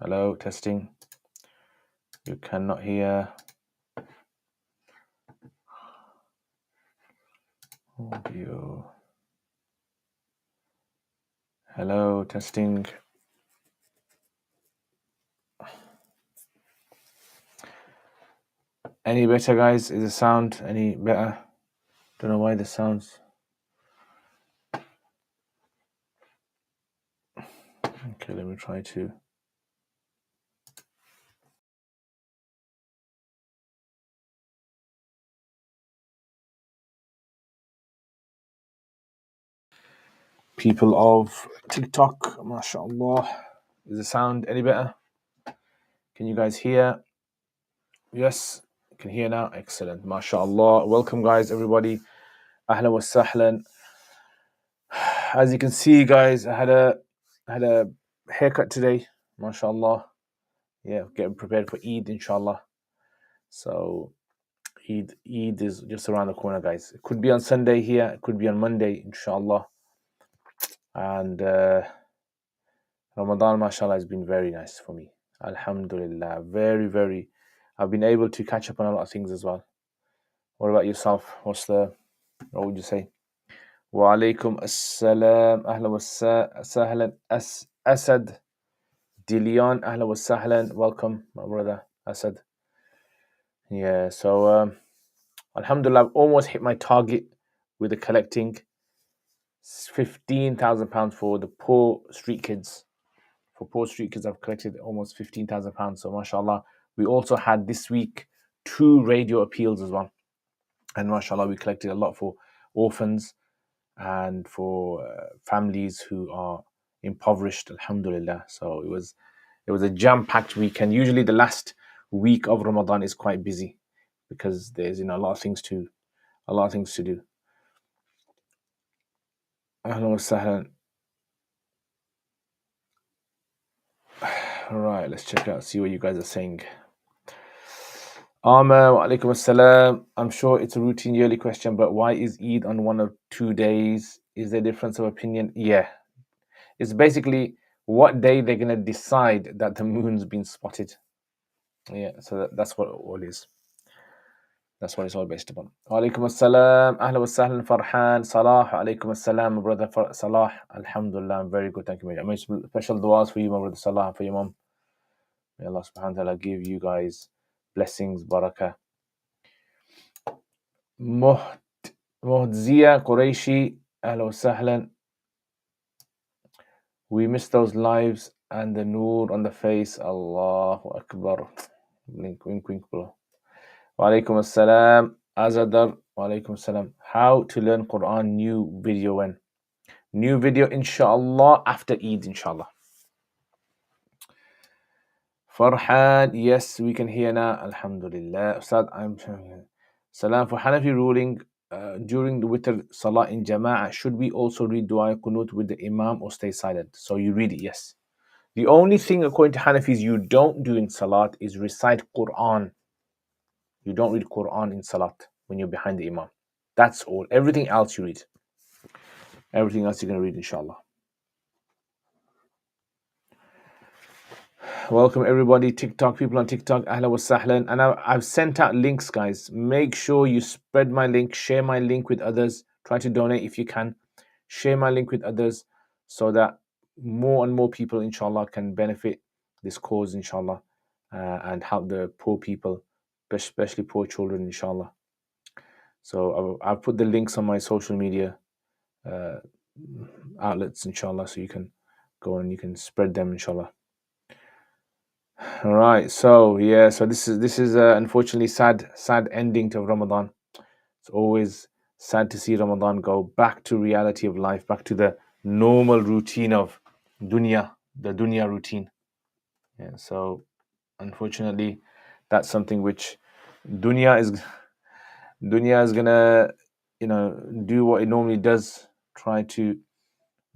Hello, testing. You cannot hear. Audio. Hello, testing. Any better, guys? Is the sound any better? Don't know why the sounds. Okay, let me try to. People of TikTok, mashallah. Is the sound any better? Can you guys hear? Yes, you can hear now. Excellent, mashallah. Welcome, guys, everybody. Ahlan wa sahlan. As you can see, guys, I had a haircut today, mashallah. Yeah, getting prepared for Eid, inshallah. So Eid is just around the corner, guys. It could be on Sunday here, it could be on Monday, inshallah. And Ramadan, mashallah, has been very nice for me. Alhamdulillah. Very, very. I've been able to catch up on a lot of things as well. What about yourself? What would you say? Wa alaikum assalam. Ahlan wa sahlan. Asad Dilion. Ahlan wa sahlan. Welcome, my brother Asad. Yeah, so alhamdulillah, I've almost hit my target with the collecting £15,000 for the poor street kids. For poor street kids, I've collected almost £15,000. So mashallah, we also had this week 2 radio appeals as well. And mashallah, we collected a lot for orphans and for families who are impoverished, alhamdulillah. So it was a jam-packed week. And usually the last week of Ramadan is quite busy because there's a lot of things to do. Ahlan wa sahlan. All right, let's check out, see what you guys are saying. Wa alaikum assalam. I'm sure it's a routine yearly question, but why is Eid on 1 or 2 days? Is there a difference of opinion? Yeah. It's basically what day they're going to decide that the moon's been spotted. Yeah, so that's what it all is. That's what it's all based upon. Wa alaikum assalam. Ahla wa sahlan Farhan. Salah. Wa alaikum assalam, my brother Salah. Alhamdulillah, I'm very good. Thank you. I made special du'as for you, my brother Salah, for your mom. May Allah subhanahu wa ta'ala give you guys blessings, barakah. Mohdzia Qureshi, Ahla wa sahlan. We miss those lives and the noor on the face. Allahu Akbar. Wink, wink, bro. Wa alaikum assalam. Azadar. Wa alaikum assalam. How to learn Quran, new video when? New video, inshallah, after Eid, inshallah. Farhan, yes, we can hear now. Alhamdulillah. Ustad, Salam. For Hanafi ruling, during the witr salah in jama'ah, should we also read dua qunut with the imam or stay silent? So you read it, yes. The only thing according to Hanafis you don't do in salat is recite Quran. You don't read Quran in salat when you're behind the imam. That's all. Everything else you read. Everything else you're going to read, inshallah. Welcome everybody, TikTok, people on TikTok, ahla wa sahlan. And I've sent out links, guys. Make sure you spread my link, share my link with others. Try to donate if you can. Share my link with others so that more and more people, inshallah, can benefit this cause, inshallah, and help the poor people, especially poor children, inshallah. So I've put the links on my social media outlets, inshallah, so you can go and you can spread them, inshallah. All right, so yeah, so this is unfortunately sad ending to Ramadan. It's always sad to see Ramadan go back to reality of life, back to the normal routine of dunya, the dunya routine. Yeah, so unfortunately, that's something which dunya is gonna, do what it normally does, try to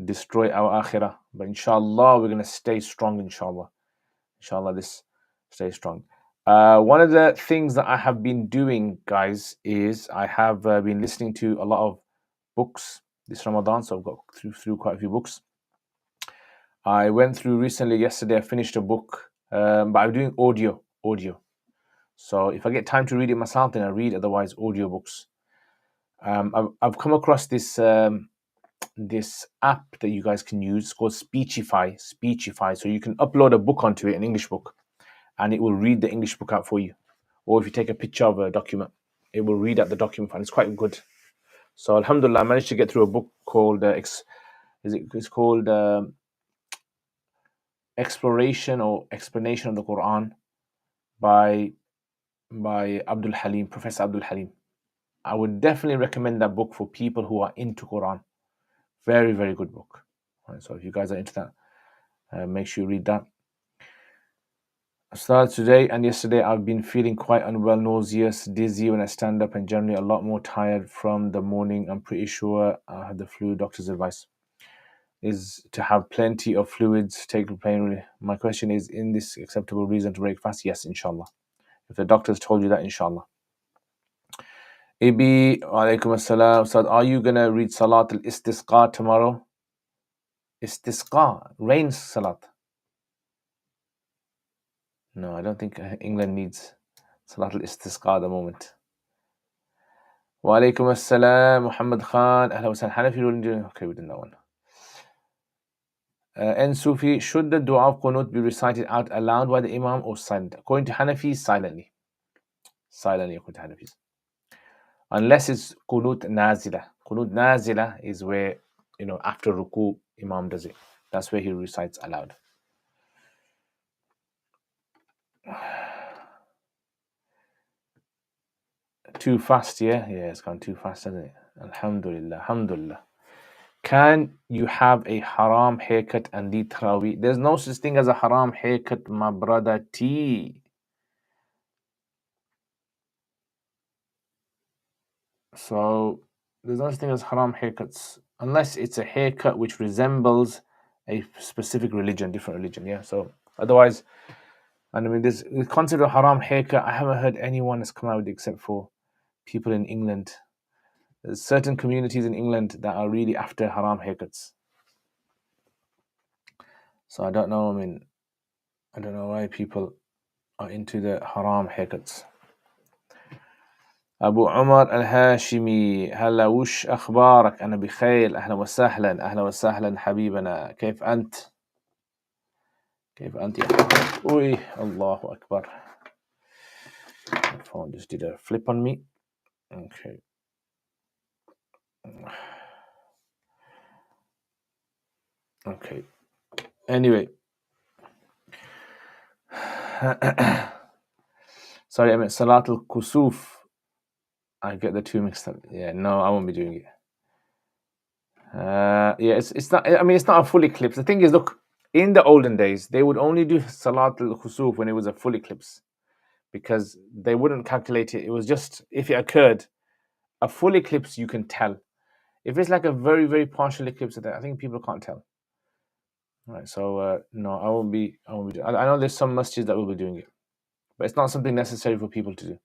destroy our akhirah. But inshallah, we're gonna stay strong. Inshallah, this stay strong. One of the things that I have been doing, guys, is I have been listening to a lot of books this Ramadan. So I've got through quite a few books. I went through recently, yesterday, I finished a book but I'm doing audio. So if I get time to read it myself, then I read. Otherwise, audiobooks. I've come across this this app that you guys can use. It's called Speechify. So you can upload a book onto it, an English book, and it will read the English book out for you. Or if you take a picture of a document, it will read out the document, and it's quite good. So Alhamdulillah, I managed to get through a book called it's called Exploration or Explanation of the Quran by Abdul Halim, Professor Abdul Halim. I would definitely recommend that book for people who are into Quran. Very, very good book. Right, so if you guys are into that, make sure you read that. Started today and yesterday, I've been feeling quite unwell, nauseous, dizzy when I stand up, and generally a lot more tired from the morning. I'm pretty sure I had the flu. Doctor's advice is to have plenty of fluids, take pain relief. My question is this acceptable reason to break fast? Yes, inshallah. If the doctors told you that, inshallah. Ibi, alaikum assalam. Ustad, are you going to read Salat al-Istisqa tomorrow? Istisqa, rain Salat. No, I don't think England needs Salat al-Istisqa at the moment. Wa alaikum assalam, Muhammad Khan. Ahla wa sahlan. Hanafi ruling. Okay, we did that one. And Sufi, should the dua of Qunut be recited out aloud by the Imam or silent? According to Hanafis, silently. Silently, according to Hanafis. Unless it's Qunut Nazila. Qunut Nazila is where, after Ruku, Imam does it. That's where he recites aloud. Too fast, yeah? Yeah, it's gone too fast, hasn't it? Alhamdulillah. Can you have a haram haircut and lead Tarawih? There's no such thing as a haram haircut, my brother T. So there's no such thing as haram haircuts, unless it's a haircut which resembles a specific religion, different religion, yeah? So otherwise, and I mean, this concept of haram haircut, I haven't heard anyone has come out with it except for people in England. There's certain communities in England that are really after haram haircuts. So I don't know, I don't know why people are into the haram haircuts. أبو عمر الهاشمي، هلا وش أخبارك؟ أنا بخير، أهلا وسهلا حبيبنا، كيف أنت؟ يا أوي الله أكبر. My phone just did a flip on me. Okay. Okay. Anyway. Sorry, I meant Salat al-Kusuf. I get the two mixed up. Yeah, no, I won't be doing it. Yeah, it's not. I mean, it's not a full eclipse. The thing is, look, in the olden days, they would only do Salat al-Khusuf when it was a full eclipse, because they wouldn't calculate it. It was just if it occurred, a full eclipse you can tell. If it's like a very, very partial eclipse, I think people can't tell. Right. So no, I won't be. I know there's some masjids that will be doing it, but it's not something necessary for people to do.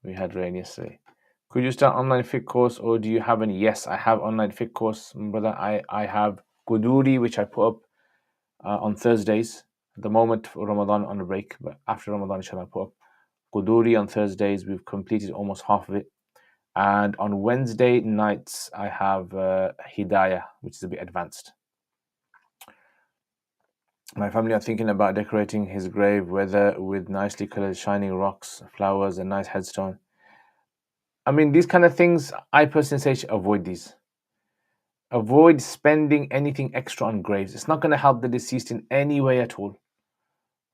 We had rain yesterday. Could you start online fiqh course, or do you have any? Yes, I have online fiqh course, brother. I have Quduri, which I put up on Thursdays. At the moment for Ramadan on a break, but after Ramadan, inshallah, I put up Quduri on Thursdays. We've completed almost half of it. And on Wednesday nights, I have Hidayah, which is a bit advanced. My family are thinking about decorating his grave, whether with nicely colored shining rocks, flowers, and nice headstone. I mean, these kind of things, I personally say avoid these. Avoid spending anything extra on graves. It's not going to help the deceased in any way at all,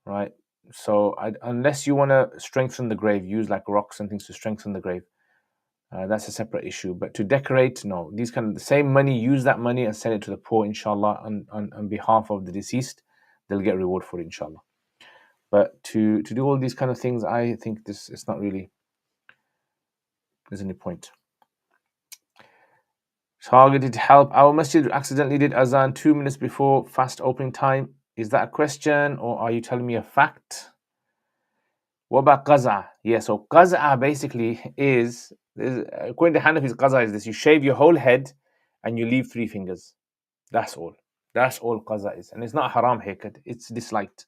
right? So unless you want to strengthen the grave, use like rocks and things to strengthen the grave. That's a separate issue. But to decorate, no. These kind of the same money, use that money and send it to the poor, inshallah, on behalf of the deceased. They'll get reward for it, inshallah. But to do all these kind of things, I think this is not really, there's any point. Targeted help. Our masjid accidentally did azan 2 minutes before fast opening time. Is that a question, or are you telling me a fact? What about qaza? Yeah, so qaza basically is, according to Hanafi's, qaza is this: you shave your whole head and you leave 3 fingers. That's all. That's all qaza is. And it's not a haram haircut, it's disliked.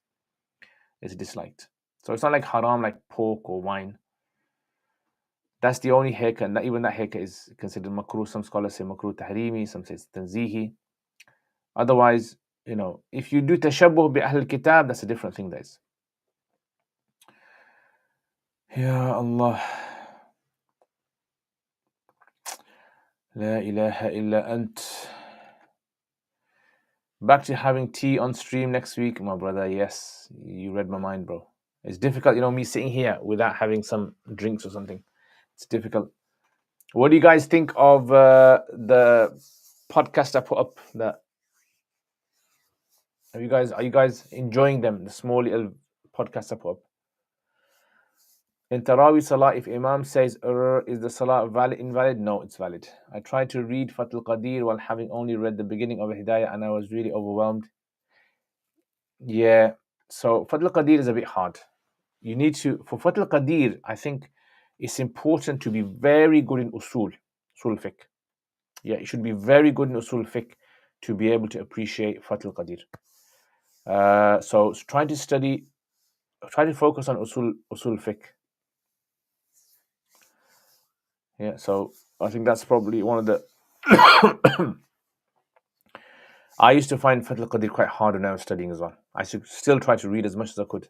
It's disliked. So it's not like haram like pork or wine. That's the only haircut, and even that haircut is considered makruh. Some scholars say makruh tahrimi, some say it's tanzihi. Otherwise, if you do tashabbuh bi ahl kitab, that's a different thing, guys. Ya Allah. La ilaha illa ant. Back to having tea on stream next week, my brother. Yes, you read my mind, bro. It's difficult, me sitting here without having some drinks or something. It's difficult. What do you guys think of the podcast I put up? Are you guys enjoying them? The small little podcast I put up. In Taraweeh Salah, if Imam says is the Salah invalid? No, it's valid. I tried to read Fath al-Qadir while having only read the beginning of Hidayah, and I was really overwhelmed. Yeah, so Fath al-Qadir is a bit hard. You need to, for Fath al-Qadir, I think it's important to be very good in usul fiqh. Yeah, you should be very good in usul fiqh to be able to appreciate Fath al-Qadir. So try to focus on usul fiqh. Yeah, so I think that's probably one of the I used to find Fath al-Qadir quite hard when I was studying as well. I should still try to read as much as I could.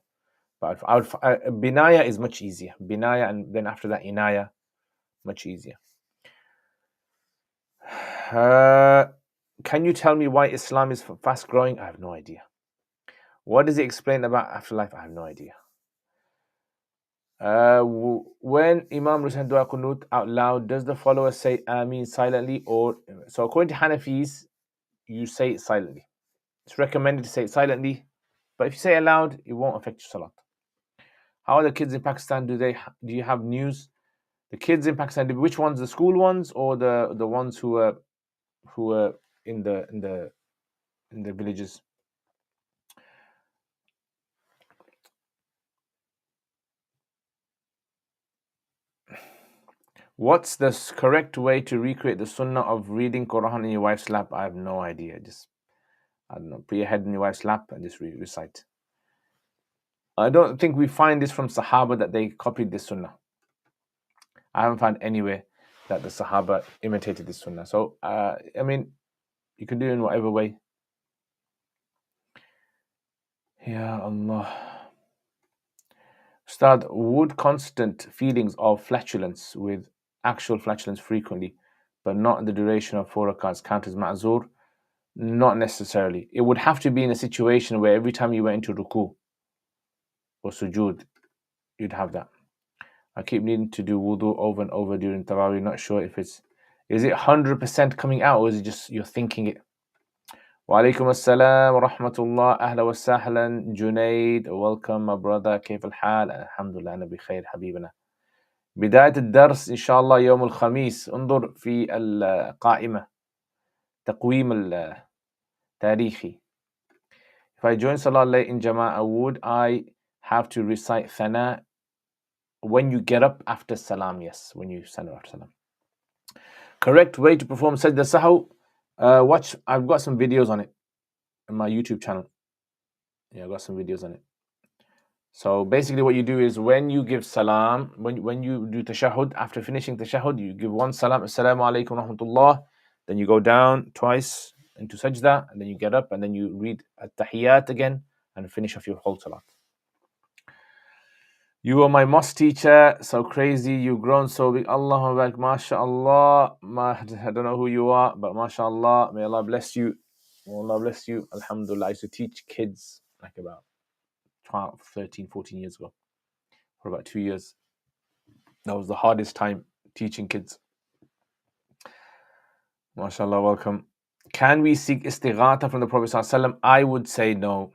But Binaya is much easier. Binaya, and then after that Inaya, much easier. Can you tell me why Islam is fast growing? I have no idea. What does it explain about afterlife? I have no idea. When Imam recites Dua Qunut out loud, does the follower say Ameen silently? So according to Hanafis, you say it silently. It's recommended to say it silently, but if you say it aloud, it won't affect your salat. How are the kids in Pakistan? Do you have news? The kids in Pakistan, which ones? The school ones or the ones who are in the villages? What's the correct way to recreate the sunnah of reading Quran in your wife's lap? I have no idea. Just, I don't know, put your head in your wife's lap and just recite. I don't think we find this from Sahaba that they copied this sunnah. I haven't found anywhere that the Sahaba imitated this sunnah. So, I mean, you can do it in whatever way. Ya Allah. Ustad, would constant feelings of flatulence with actual flatulence frequently, but not in the duration of 4 rakats, count as ma'zur? Not necessarily. It would have to be in a situation where every time you went into ruku or sujood, you'd have that. I keep needing to do wudu over and over during Tarawih. Not sure if is it 100% coming out, or is it just you're thinking it? Wa alaikum assalam wa rahmatullah. Ahla wa sahlan. Junaid, welcome, my brother. كيف الحال? Alhamdulillah, أنا بخير حبيبنا. بداية الدرس إن شاء الله يوم الخميس. انظر في القائمة تقويم التاريخي. If I join Salah late in Jama'ah, would I have to recite Thana when you get up after Salam? Yes, when you stand up after Salam. Correct way to perform Sajda Sahu. I've got some videos on it on my YouTube channel. Yeah, I've got some videos on it. So basically what you do is when you give Salam, when you do Tashahud, after finishing Tashahud, you give one Salam, Assalamu alaikum wa rahmatullah, then you go down twice into Sajda, and then you get up, and then you read At-Tahiyyat again, and finish off your whole Salat. You were my mosque teacher, so crazy, you've grown so big. Allahu Akbar, mashallah. I don't know who you are, but mashallah, may Allah bless you. May Allah bless you. Alhamdulillah, I used to teach kids like about 12, 13, 14 years ago, for about 2 years. That was the hardest time teaching kids. MashaAllah, welcome. Can we seek istighatha from the Prophet ﷺ? I would say no.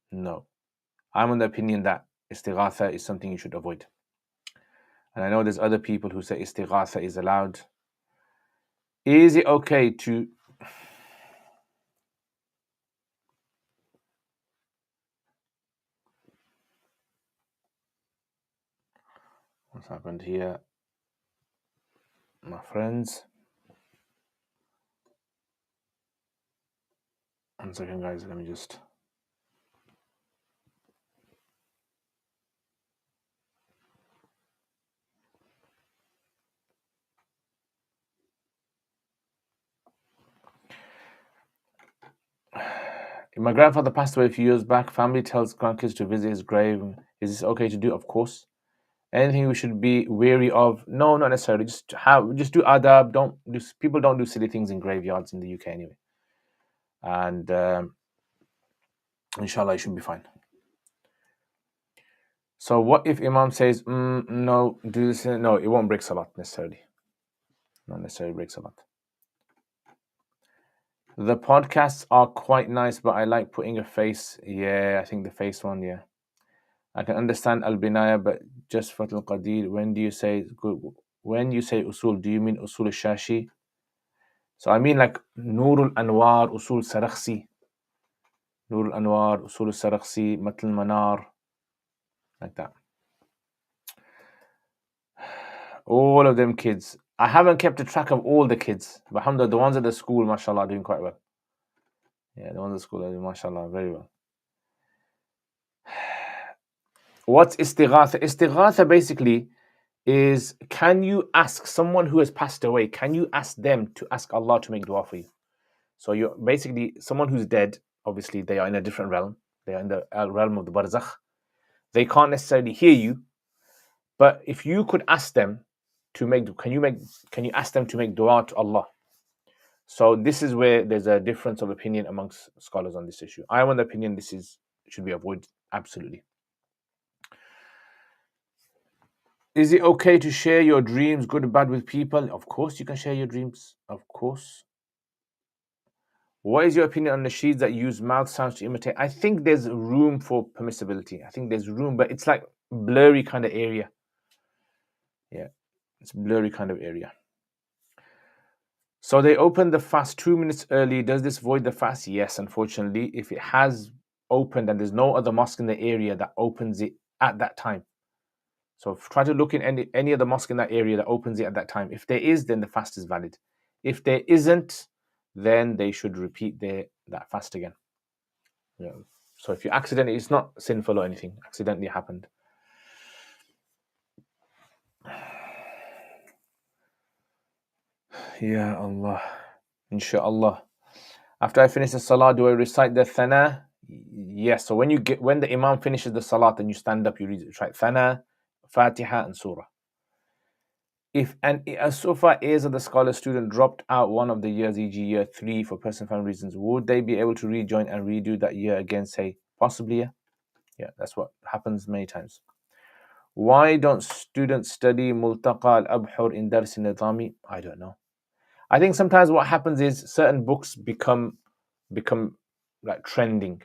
No. I'm on the opinion that istighatha is something you should avoid. And I know there's other people who say istighatha is allowed. Is it okay to... What's happened here? My friends. 1 second, guys. Let me just. My grandfather passed away a few years back. Family tells grandkids to visit his grave. Is this okay to do? Of course. Anything we should be wary of? No, not necessarily. Just do adab. People don't do silly things in graveyards in the UK anyway. And inshallah, you should be fine. So what if Imam says, no, do this? No, it won't break salat necessarily. Not necessarily break salat. The podcasts are quite nice, but I like putting a face. Yeah, I think the face one, yeah. I can understand al-binaya, but just Fath al-Qadir, when you say usul, do you mean usul al-shashi? So I mean like Nur al-Anwar, usul Sarakhsi. Nur al-Anwar, usul Sarakhsi, Matl al-Manar, like that. All of them kids. I haven't kept a track of all the kids, but alhamdulillah, the ones at the school, mashallah, are doing quite well. Yeah, the ones at the school are doing, mashallah, very well. What's istighatha? Istighatha basically is, can you ask someone who has passed away, can you ask them to ask Allah to make dua for you? So you're basically someone who's dead, obviously they are in a different realm. They are in the realm of the barzakh. They can't necessarily hear you, but if you could ask them to can you ask them to make dua to Allah? So this is where there's a difference of opinion amongst scholars on this issue. I am on the opinion this should be avoided, absolutely. Is it okay to share your dreams, good or bad, with people? Of course you can share your dreams, of course. What is your opinion on nasheeds that use mouth sounds to imitate? I think there's room for permissibility. I think there's room, but it's like blurry kind of area. Yeah, it's blurry kind of area. So they open the fast 2 minutes early. Does this void the fast? Yes, unfortunately. If it has opened and there's no other mosque in the area that opens it at that time. So try to look in any other mosque in that area that opens it at that time. If there is, then the fast is valid. If there isn't, then they should repeat that fast again. Yeah. So if you accidentally, it's not sinful or anything, accidentally happened. Ya Allah. Inshallah. After I finish the salah, do I recite the thana? Yes. So when the imam finishes the salat and you stand up, you recite thana, fatiha, and surah. If so far as the scholar student dropped out one of the years, e.g. year 3 for personal family reasons, would they be able to rejoin and redo that year again? Say possibly, yeah. Yeah, that's what happens many times. Why don't students study Multaqa al-Abhur in Dars Nizami? I don't know. I think sometimes what happens is certain books become like trending.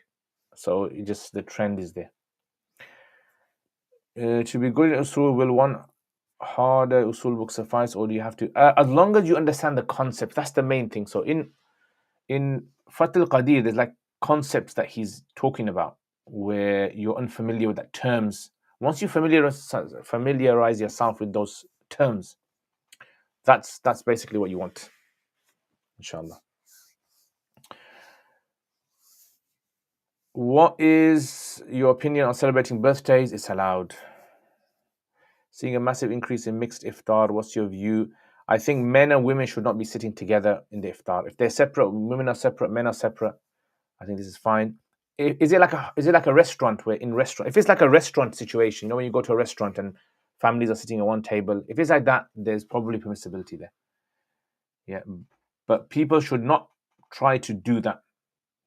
So the trend is there. To be good in usul, will one harder usul book suffice, or do you have to? As long as you understand the concept, that's the main thing. So in Fath al-Qadir, there's like concepts that he's talking about where you're unfamiliar with that terms. Once you familiarize yourself with those terms, that's basically what you want, inshallah. What is your opinion on celebrating birthdays? It's allowed. Seeing a massive increase in mixed iftar, what's your view? I think men and women should not be sitting together in the iftar. If they're separate, women are separate, men are separate, I think this is fine. Is it like a restaurant if it's like a restaurant situation, when you go to a restaurant and families are sitting at one table, if it's like that, there's probably permissibility there. Yeah, but people should not try to do that.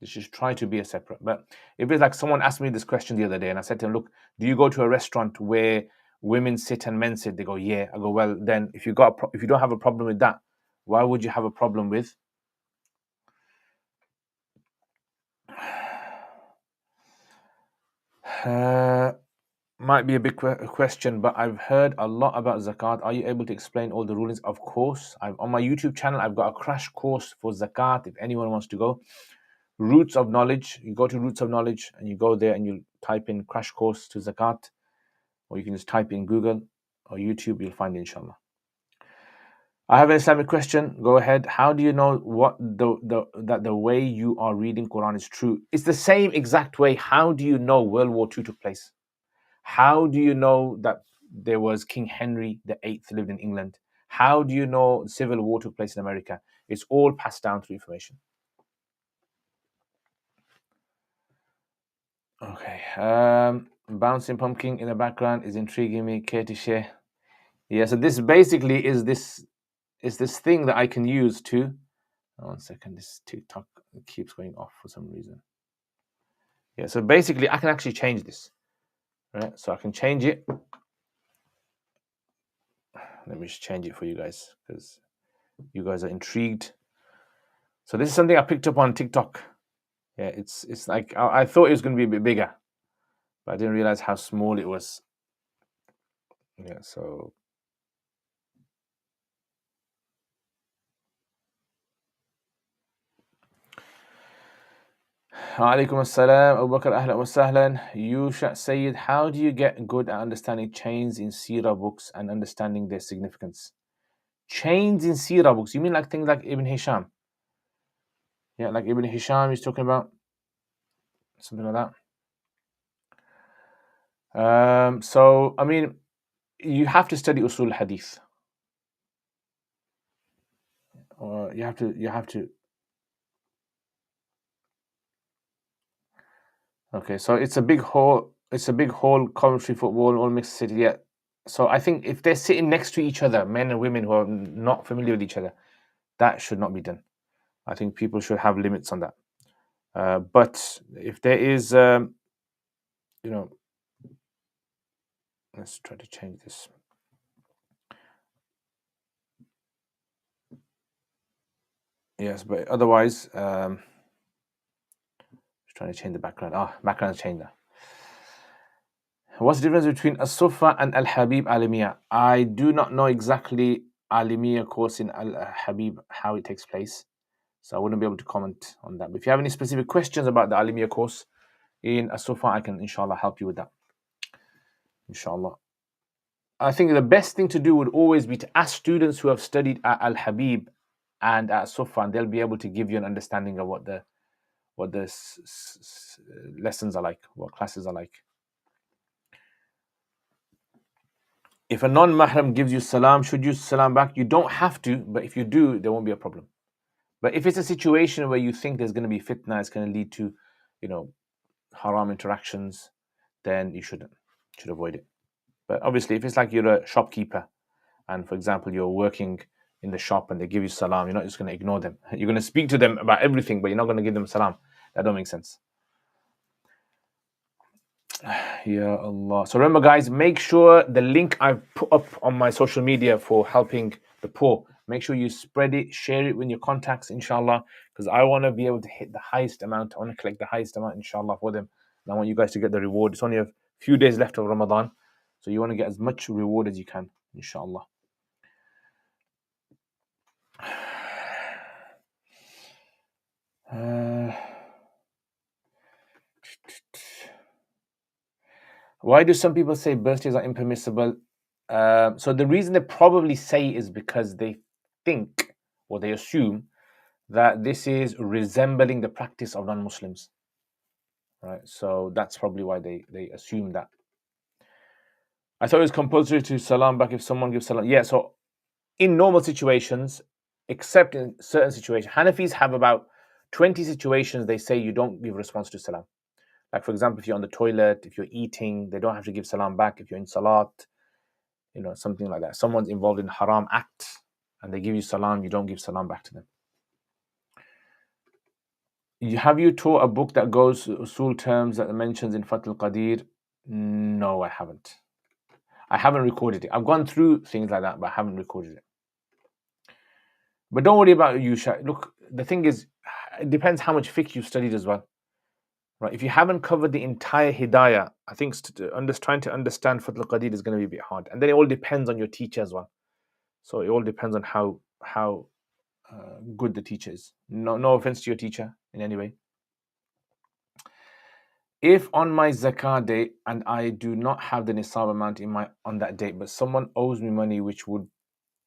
They should try to be a separate. But if it's like someone asked me this question the other day, and I said to him, "Look, do you go to a restaurant where women sit and men sit?" They go, "Yeah." I go, "Well, then if you don't have a problem with that, why would you have a problem with?" Might be a big question, but I've heard a lot about zakat. Are you able to explain all the rulings? Of course. On my YouTube channel, I've got a crash course for zakat if anyone wants to go. Roots of Knowledge. You go to Roots of Knowledge and you go there and you type in crash course to zakat, or you can just type in Google or YouTube, you'll find it, inshallah. I have an Islamic question. Go ahead. How do you know what that the way you are reading Quran is true? It's the same exact way. How do you know World War II took place? How do you know that there was King Henry the Eighth lived in England? How do you know Civil War took place in America? It's all passed down through information. Okay. Bouncing pumpkin in the background is intriguing me. Care to share? Yeah. So this basically is this thing that I can use to. 1 second. This TikTok keeps going off for some reason. Yeah. So basically, I can actually change this. Right. So I can change it. Let me just change it for you guys because you guys are intrigued. So this is something I picked up on TikTok. Yeah, it's like I thought it was going to be a bit bigger, but I didn't realize how small it was. Yeah, so Alaikum assalam, Abu Bakr, ahlan wa sahlan. Yusha Sayyid, how do you get good at understanding chains in Sirah books and understanding their significance? Chains in Sirah books, you mean like things like Ibn Hisham? Yeah, like Ibn Hisham is talking about something like that. So I mean, you have to study Usul Hadith. You have to. Okay, so it's a big hall. It's a big hall, Coventry football, all mixed city. Yeah. So I think if they're sitting next to each other, men and women who are not familiar with each other, that should not be done. I think people should have limits on that. But if there is, let's try to change this. Yes, but otherwise, just trying to change the background. Background's changed now. What's the difference between As-Sufa and Al-Habib Alimiya? I do not know exactly Alimiya course in Al-Habib, how it takes place. So I wouldn't be able to comment on that. But if you have any specific questions about the Alimiya course in As-Sufa, I can inshallah help you with that. Inshallah. I think the best thing to do would always be to ask students who have studied at Al-Habib and at Sufa, and they'll be able to give you an understanding of what the lessons are like, what classes are like. If a non-mahram gives you salam, should you salam back? You don't have to, but if you do, there won't be a problem. But if it's a situation where you think there's going to be fitna, it's going to lead to, haram interactions, then you should avoid it. But obviously, if it's like you're a shopkeeper, and for example, you're working in the shop and they give you salam, you're not just going to ignore them. You're going to speak to them about everything, but you're not going to give them salam. That don't make sense. Ya Allah. So remember, guys, make sure the link I've put up on my social media for helping the poor, make sure you spread it, share it with your contacts, inshallah, because I want to be able to hit the highest amount. I want to collect the highest amount, inshallah, for them. And I want you guys to get the reward. It's only a few days left of Ramadan, so you want to get as much reward as you can, inshallah. Why do some people say birthdays are impermissible? So the reason they probably say is because they think or they assume that this is resembling the practice of non-Muslims, right? So that's probably why they assume that. I thought it was compulsory to salam back if someone gives salam. Yeah, so in normal situations, except in certain situations, Hanafis have about 20 situations they say you don't give response to salam. Like, for example, if you're on the toilet, if you're eating, they don't have to give salam back. If you're in salat, something like that. Someone's involved in haram act and they give you salam, you don't give salam back to them. Have you taught a book that goes usul terms that mentions in Fath al-Qadir? No, I haven't. I haven't recorded it. I've gone through things like that, but I haven't recorded it. But don't worry about Yusha. Look, the thing is, it depends how much fiqh you've studied as well. Right? If you haven't covered the entire Hidayah, I think trying to understand Fath al-Qadir is going to be a bit hard. And then it all depends on your teacher as well. So it all depends on how good the teacher is. No offense to your teacher in any way. If on my zakah date and I do not have the nisab amount on that date, but someone owes me money which would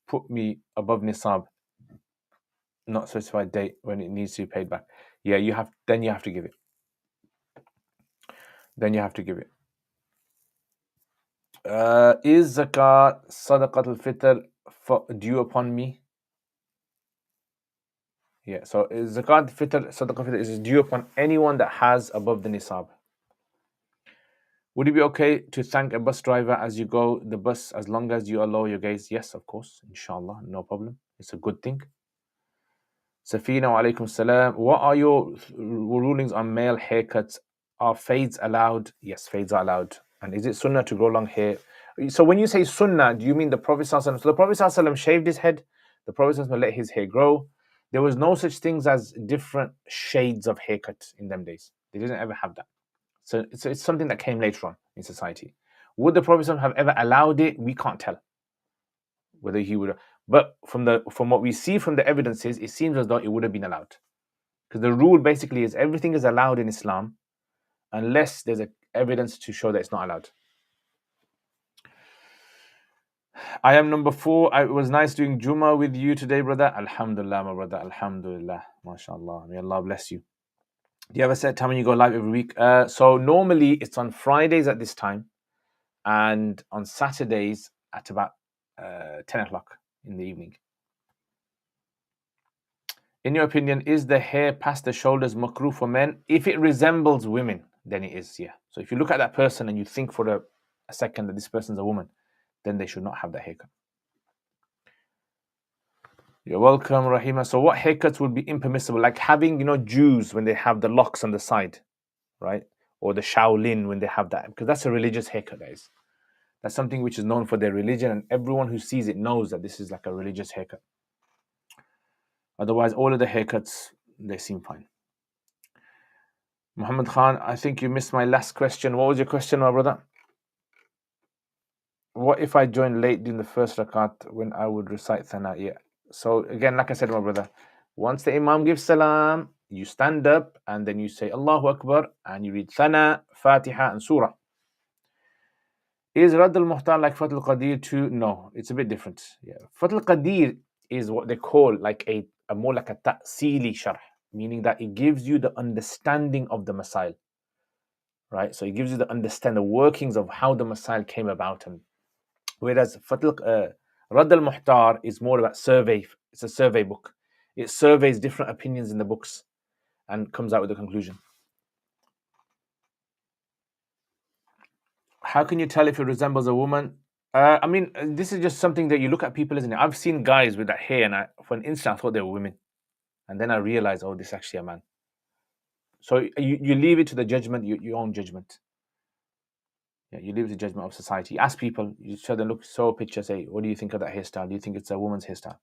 put me above nisab, not specified date when it needs to be paid back. Yeah, you have to give it. Then you have to give it. Is zakat sadaqat al-fitr due upon me? Yeah, so zakat fitr, sadaqat fitr is due upon anyone that has above the nisab. Would it be okay to thank a bus driver as you go the bus as long as you allow your gaze? Yes, of course, inshallah, no problem. It's a good thing. Safina wa alaikum salam. What are your rulings on male haircuts? Are fades allowed? Yes, fades are allowed. And is it sunnah to grow long hair? So when you say sunnah, do you mean the Prophet ﷺ? So the Prophet ﷺ shaved his head. The Prophet ﷺ let his hair grow. There was no such things as different shades of haircut in them days. They didn't ever have that. So it's something that came later on in society. Would the Prophet ﷺ have ever allowed it? We can't tell whether he would. But from what we see from the evidences, it seems as though it would have been allowed. Because the rule basically is everything is allowed in Islam unless there's evidence to show that it's not allowed. I am number 4. It was nice doing Jummah with you today, brother. Alhamdulillah, my brother. Alhamdulillah. MashaAllah. May Allah bless you. Do you have a set time when you go live every week? So normally it's on Fridays at this time and on Saturdays at about 10 o'clock in the evening. In your opinion, is the hair past the shoulders makruh for men? If it resembles women, then it is, yeah. So if you look at that person and you think for a second that this person's a woman, then they should not have that haircut. You're welcome, Rahima. So what haircuts would be impermissible? Like having, Jews when they have the locks on the side, right? Or the Shaolin when they have that. Because that's a religious haircut, guys. That's something which is known for their religion, and everyone who sees it knows that this is like a religious haircut. Otherwise, all of the haircuts, they seem fine. Muhammad Khan, I think you missed my last question. What was your question, my brother? What if I joined late during the first rakat when I would recite Thana? Yeah. So again, like I said, my brother, once the Imam gives salam, you stand up and then you say Allahu Akbar and you read Thana, Fatiha and Surah. Is Radd al-Muhtar like Fath al-Qadir too? No, it's a bit different. Yeah. Fath al-Qadir is what they call like a more like a ta'sili sharh, meaning that it gives you the understanding of the masail. Right? So it gives you the understand the workings of how the masail came about. And whereas Radd al-Muhtar is more about survey. It's a survey book. It surveys different opinions in the books and comes out with a conclusion. How can you tell if it resembles a woman? I mean, this is just something that you look at people, isn't it? I've seen guys with that hair, and for an instant I thought they were women, and then I realized, oh, this is actually a man. So you leave it to the judgment, your own judgment. Yeah, you leave it to the judgment of society. You ask people, you show them, look, show a picture, say, what do you think of that hairstyle? Do you think it's a woman's hairstyle?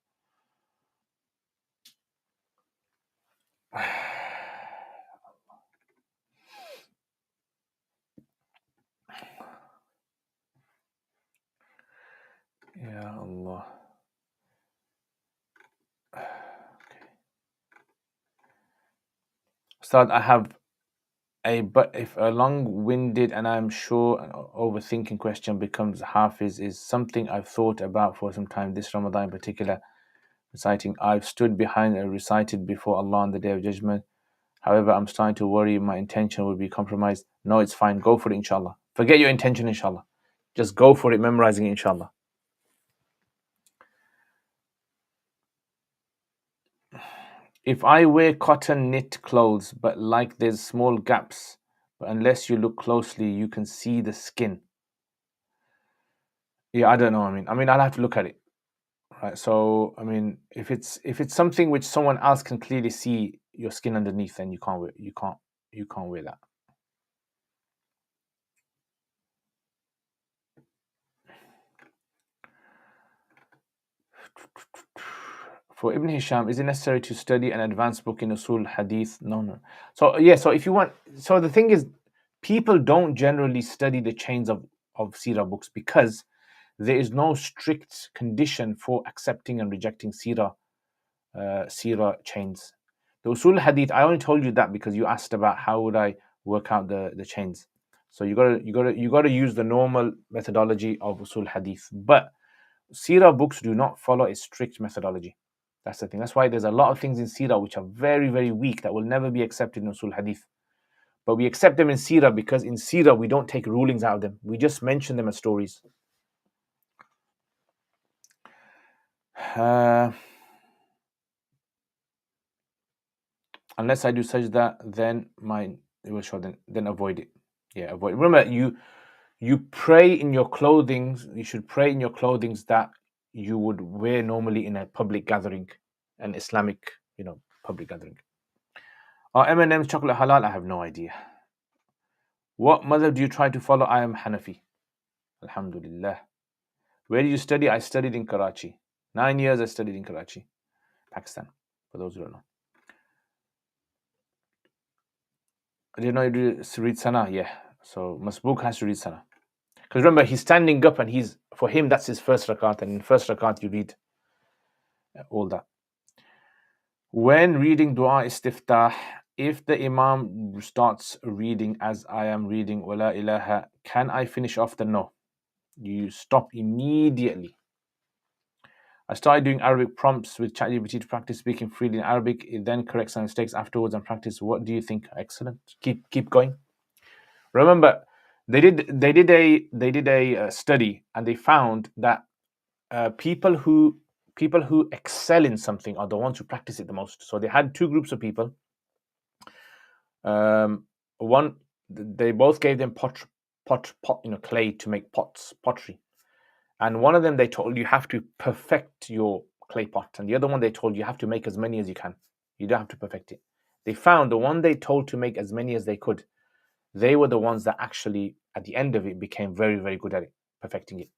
Ya Allah. Okay. Ustad, I have but if a long-winded and I'm sure overthinking question becomes Hafiz is something I've thought about for some time, this Ramadan in particular, reciting, I've stood behind and recited before Allah on the Day of Judgment. However, I'm starting to worry my intention will be compromised. No, it's fine. Go for it, inshallah. Forget your intention, inshallah. Just go for it, memorizing it, inshallah. If I wear cotton knit clothes, but like there's small gaps, but unless you look closely, you can see the skin. Yeah, I don't know. I mean, I'll have to look at it. Right. So, I mean, if it's something which someone else can clearly see your skin underneath, then you can't wear that. For Ibn Hisham, is it necessary to study an advanced book in Usul Hadith? No. So if you want, so the thing is, people don't generally study the chains of Sirah books because there is no strict condition for accepting and rejecting Sirah chains. The Usul Hadith, I only told you that because you asked about how would I work out the chains. So you gotta use the normal methodology of Usul Hadith. But Seerah books do not follow a strict methodology. That's the thing. That's why there's a lot of things in Seerah which are very, very weak that will never be accepted in Usul Hadith. But we accept them in Seerah because in Seerah we don't take rulings out of them. We just mention them as stories. Unless I do sajda, then it will show. Then avoid it. Yeah, avoid. Remember, you pray in your clothing. You should pray in your clothing that you would wear normally in a public gathering, an Islamic, public gathering. Are M&M's chocolate halal? I have no idea. What madhab do you try to follow? I am Hanafi. Alhamdulillah. Where did you study? I studied in Karachi. 9 years I studied in Karachi, Pakistan, for those who don't know. I didn't know you read Sana. Yeah. So Masbook has to read Sana. Because remember, he's standing up and for him, that's his first rakat. And in first rakat, you read all that. When reading Dua Istiftah, if the Imam starts reading as I am reading, Wala ilaha, can I finish off the no? You stop immediately. I started doing Arabic prompts with ChatGPT to practice speaking freely in Arabic. It then corrects my mistakes afterwards and practice. What do you think? Excellent. Keep going. Remember, they did a study and they found that people who excel in something are the ones who practice it the most. So they had two groups of people. One, they both gave them pot, clay to make pottery. And one of them they told you have to perfect your clay pot, and the other one they told you have to make as many as you can. You don't have to perfect it. They found the one they told to make as many as they could, they were the ones that actually at the end of it became very, very good at it, perfecting it.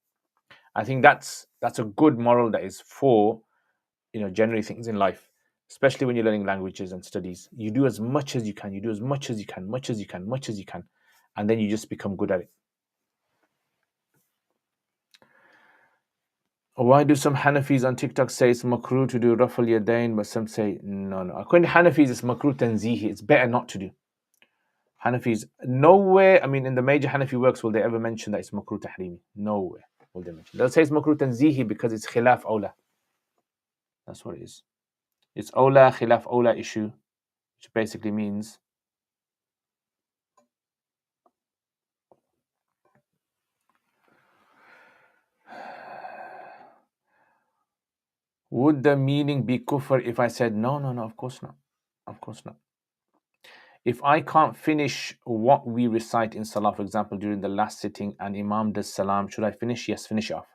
I think that's a good moral that is for generally things in life, especially when you're learning languages and studies. You do as much as you can, and then you just become good at it. Why do some Hanafis on TikTok say it's makruh to do rafal yadain, but some say no? According to Hanafis, it's makruh tanzihi. It's better not to do. Hanafis, nowhere, in the major Hanafi works will they ever mention that it's makruh tahrimi. Nowhere will they mention. They'll say it's makruh tanzihi because it's khilaf awla. That's what it is. It's awla, khilaf awla issue, which basically means would the meaning be kufr if I said no, of course not. Of course not. If I can't finish what we recite in Salah, for example, during the last sitting and Imam does Salam, should I finish? Yes, finish it off.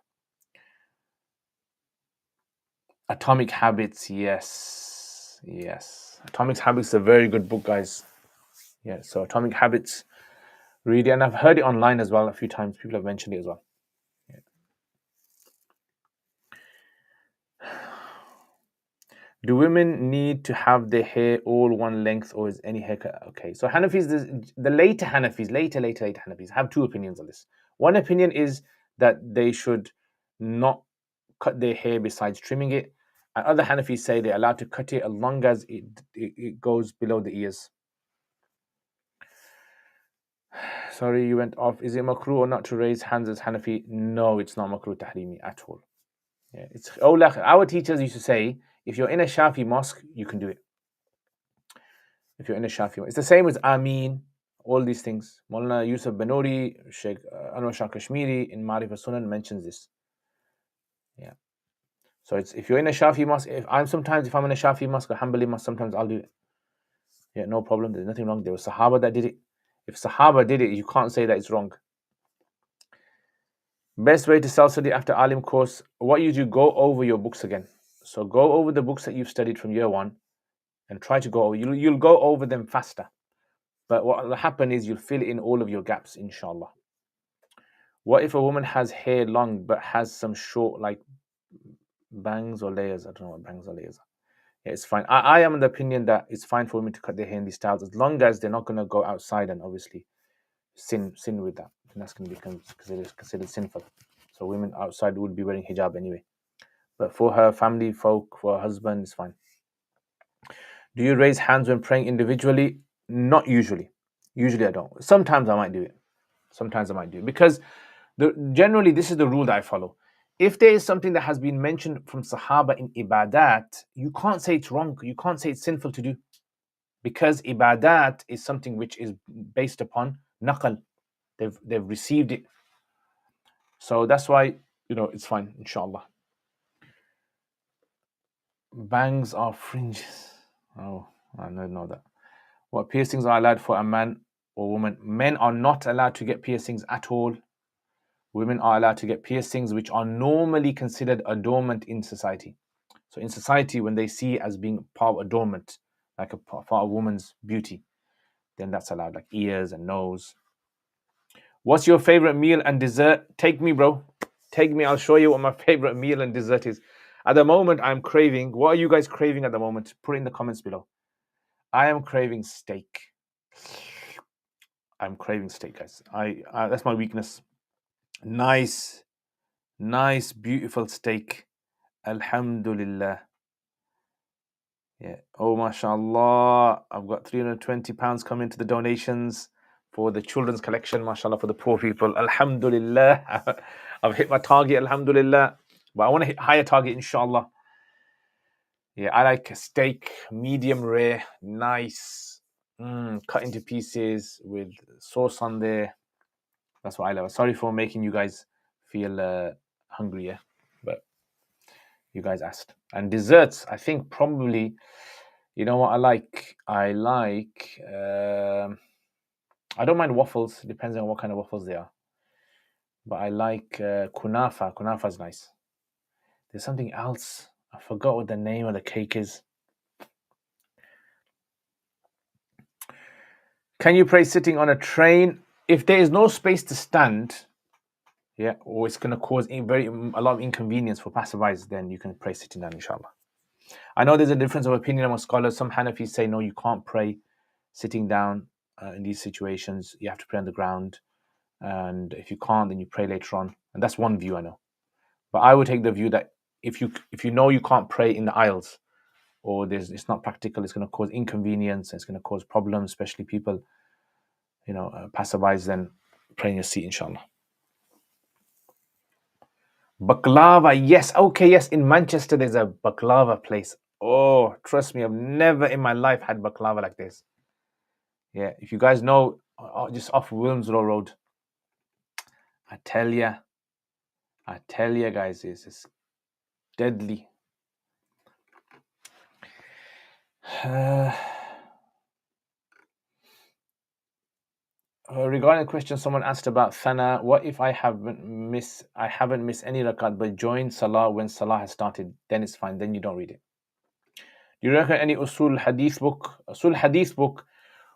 Atomic Habits, yes. Atomic Habits is a very good book, guys. Yeah, so Atomic Habits, read it. And I've heard it online as well a few times. People have mentioned it as well. Yeah. Do women need to have their hair all one length, or is any haircut okay? So Hanafis, the later Hanafis, later Hanafis have two opinions on this. One opinion is that they should not cut their hair besides trimming it. And other Hanafis say they're allowed to cut it as long as it goes below the ears. Sorry, you went off. Is it makruh or not to raise hands as Hanafi? No, it's not makruh tahrimi at all. Yeah, it's our teachers used to say, if you're in a Shafi mosque, you can do it. If you're in a Shafi mosque. It's the same as Ameen, all these things. Maulana Yusuf Banuri, Sheikh Anwar Shah Kashmiri in Ma'rif al-Sunan mentions this. Yeah. So it's if you're in a Shafi mosque, if I'm in a Shafi mosque or Hanbali mosque, sometimes I'll do it. Yeah, no problem. There's nothing wrong. There was Sahaba that did it. If Sahaba did it, you can't say that it's wrong. Best way to self-study after Alim course, what you do, go over your books again. So go over the books that you've studied from year one and try to go over. You'll go over them faster. But what will happen is you'll fill in all of your gaps, inshallah. What if a woman has hair long but has some short, like bangs or layers? I don't know what bangs or layers are. Yeah, it's fine. I am in the opinion that it's fine for women to cut their hair in these styles as long as they're not going to go outside and obviously sin with that. And that's going to be considered sinful. So women outside would be wearing hijab anyway. But for her family folk, for her husband, it's fine. Do you raise hands when praying individually? Not usually. Usually I don't. Sometimes I might do it. Because generally this is the rule that I follow. if there is something that has been mentioned from Sahaba in ibadat, you can't say it's wrong. You can't say it's sinful to do, because ibadat is something which is based upon naqal. They've received it. So that's why, it's fine, inshallah. Bangs are fringes. Oh, I don't know that. What piercings are allowed for a man or woman? Men are not allowed to get piercings at all. Women are allowed to get piercings which are normally considered adornment in society. So in society, when they see it as being part of adornment, like a part of a woman's beauty, then that's allowed, like ears and nose. What's your favorite meal and dessert? Take me, bro. Take me. I'll show you what my favorite meal and dessert is. At the moment, I'm craving. What are you guys craving at the moment? Put it in the comments below. I am craving steak. I'm craving steak, guys. I that's my weakness. Nice, beautiful steak. Alhamdulillah. Yeah. Oh, mashallah. I've got £320 coming to the donations for the children's collection, mashallah, for the poor people. Alhamdulillah. I've hit my target, alhamdulillah. But I want to hit higher target, inshallah. Yeah, I like steak, medium rare, nice, cut into pieces with sauce on there. That's what I love. Sorry for making you guys feel hungry, yeah, but you guys asked. And desserts, I think probably, you know what I like? I don't mind waffles, depends on what kind of waffles they are. But I like kunafa. Kunafa is nice. There's something else. I forgot what the name of the cake is. Can you pray sitting on a train? If there is no space to stand, yeah, or it's going to cause a lot of inconvenience for passerbys, then you can pray sitting down, inshallah. I know there's a difference of opinion among scholars. Some Hanafis say, no, you can't pray sitting down in these situations. You have to pray on the ground. And if you can't, then you pray later on. And that's one view, I know. But I would take the view that if you know you can't pray in the aisles, or it's not practical, it's going to cause inconvenience, it's going to cause problems, especially people, passerbys, then pray in your seat, inshallah. Baklava, yes. Okay, yes. In Manchester, there's a baklava place. Oh, trust me, I've never in my life had baklava like this. Yeah, if you guys know, just off Wilmslow Road, I tell you, guys, it's deadly. Regarding the question someone asked about Thana, what if I haven't missed any rakat but joined Salah when Salah has started? Then it's fine. Then you don't read it. Do you recommend any Usul Hadith book? Usul Hadith book.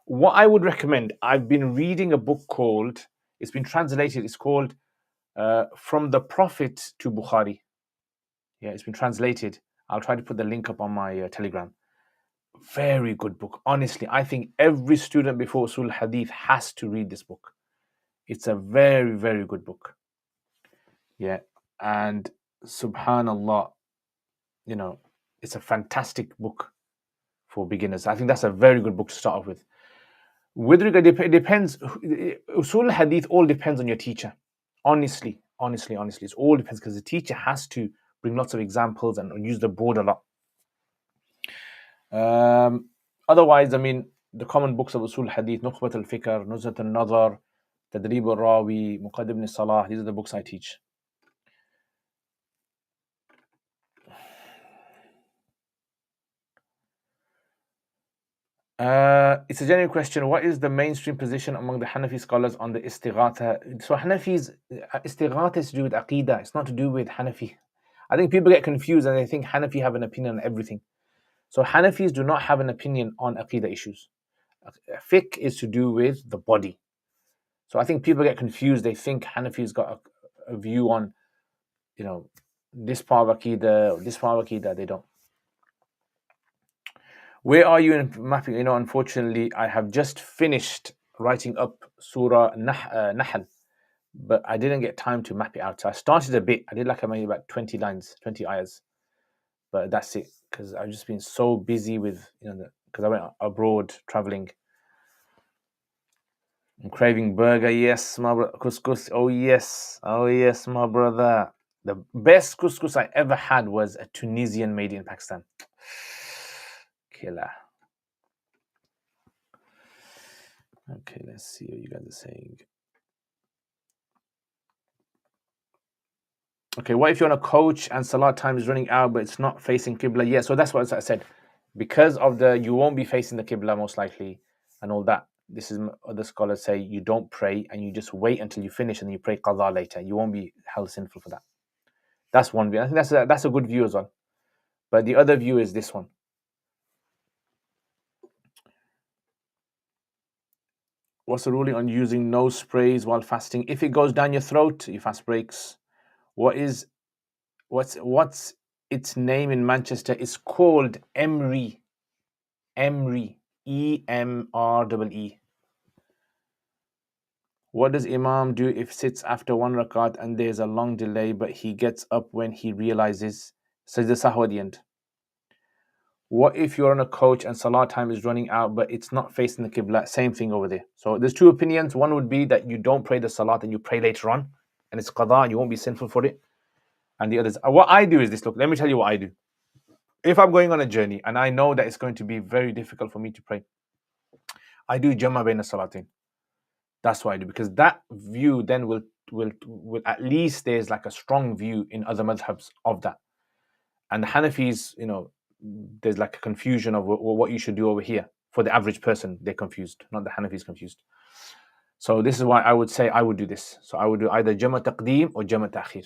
What I would recommend, I've been reading a book called, it's been translated, it's called From the Prophet to Bukhari. Yeah, it's been translated. I'll try to put the link up on my Telegram. Very good book. Honestly, I think every student before Usul Hadith has to read this book. It's a very, very good book. Yeah, and subhanallah, it's a fantastic book for beginners. I think that's a very good book to start off with. With regard, it depends. Usul Hadith all depends on your teacher. Honestly, it all depends, because the teacher has to bring lots of examples and use the board a lot. Otherwise, I mean, the common books of Usul Hadith, Nukhbat al-Fikr, Nuzhat al-Nadar, Tadrib al-Rawi, Muqaddim ibn Salah, these are the books I teach. It's a genuine question. What is the mainstream position among the Hanafi scholars on the istighatha? So Hanafis, istighatha is to do with Aqidah. It's not to do with Hanafi. I think people get confused and they think Hanafi have an opinion on everything. So Hanafis do not have an opinion on Aqidah issues. Fiqh is to do with the body. So I think people get confused. They think Hanafis got a view on, this part of Aqidah or this part of Aqidah. They don't. Where are you in mapping? Unfortunately, I have just finished writing up Surah Nahl, but I didn't get time to map it out. So I started a bit. I did maybe about 20 lines, 20 ayahs, but that's it, because I've just been so busy with, because I went abroad traveling. I'm craving burger. Yes, my brother. Couscous. Oh yes, my brother. The best couscous I ever had was a Tunisian made in Pakistan. Killer. Okay, let's see what you guys are saying. Okay, what if you're on a coach and salat time is running out, but it's not facing Qibla? Yeah, so that's what I said. Because of you won't be facing the Qibla most likely and all that. This is other scholars say you don't pray and you just wait until you finish and then you pray qadha later. You won't be held sinful for that. That's one view. I think that's a good view as well. But the other view is this one. What's the ruling on using nose sprays while fasting? If it goes down your throat, your fast breaks. What's its name in Manchester? It's called Emre. Emre. EMREE. What does Imam do if sits after one rakat and there's a long delay, but he gets up when he realizes Sajda Sahwa at the end? What if you're on a coach and salah time is running out, but it's not facing the Qibla? Same thing over there. So there's two opinions. One would be that you don't pray the salat and you pray later on, and it's qadha, and you won't be sinful for it. And the others, what I do is this. Look, let me tell you what I do. If I'm going on a journey and I know that it's going to be very difficult for me to pray, I do Jama Bain Salatin. That's what I do, because that view then will at least there's like a strong view in other madhabs of that. And the Hanafis, there's like a confusion of what you should do over here. For the average person, they're confused, not the Hanafis confused. So this is why I would say I would do this. So I would do either Jama Taqdeem or Jama Ta'khir.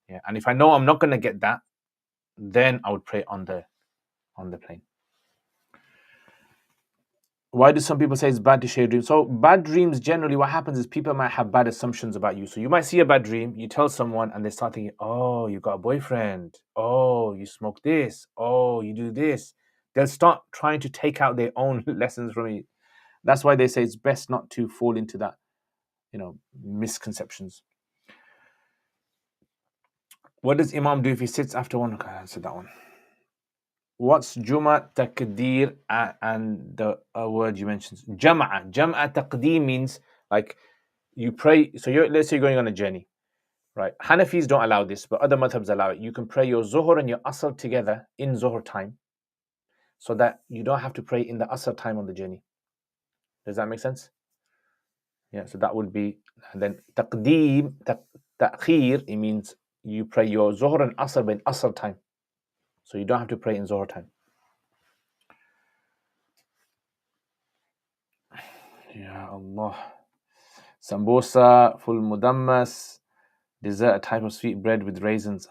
Yeah. And if I know I'm not going to get that, then I would pray on the plane. Why do some people say it's bad to share dreams? So bad dreams, generally what happens is people might have bad assumptions about you. So you might see a bad dream, you tell someone and they start thinking, oh, you got a boyfriend. Oh, you smoke this. Oh, you do this. They'll start trying to take out their own lessons from you. That's why they say it's best not to fall into that, misconceptions. What does Imam do if he sits after one? Okay, I answered that one. What's Juma Takdir and the word you mentioned? Jam'a. Jam'a Taqdeem means like you pray. So let's say you're going on a journey, right? Hanafis don't allow this, but other madhabs allow it. You can pray your Zuhr and your Asr together in Zuhr time, so that you don't have to pray in the Asr time on the journey. Does that make sense? Yeah, so that would be, and then Taqdeem, Ta'khir, it means you pray your Zuhr and Asr in Asr time, so you don't have to pray in Zuhr time. Ya Allah. Sambosa, full mudammas, dessert, a type of sweet bread with raisins.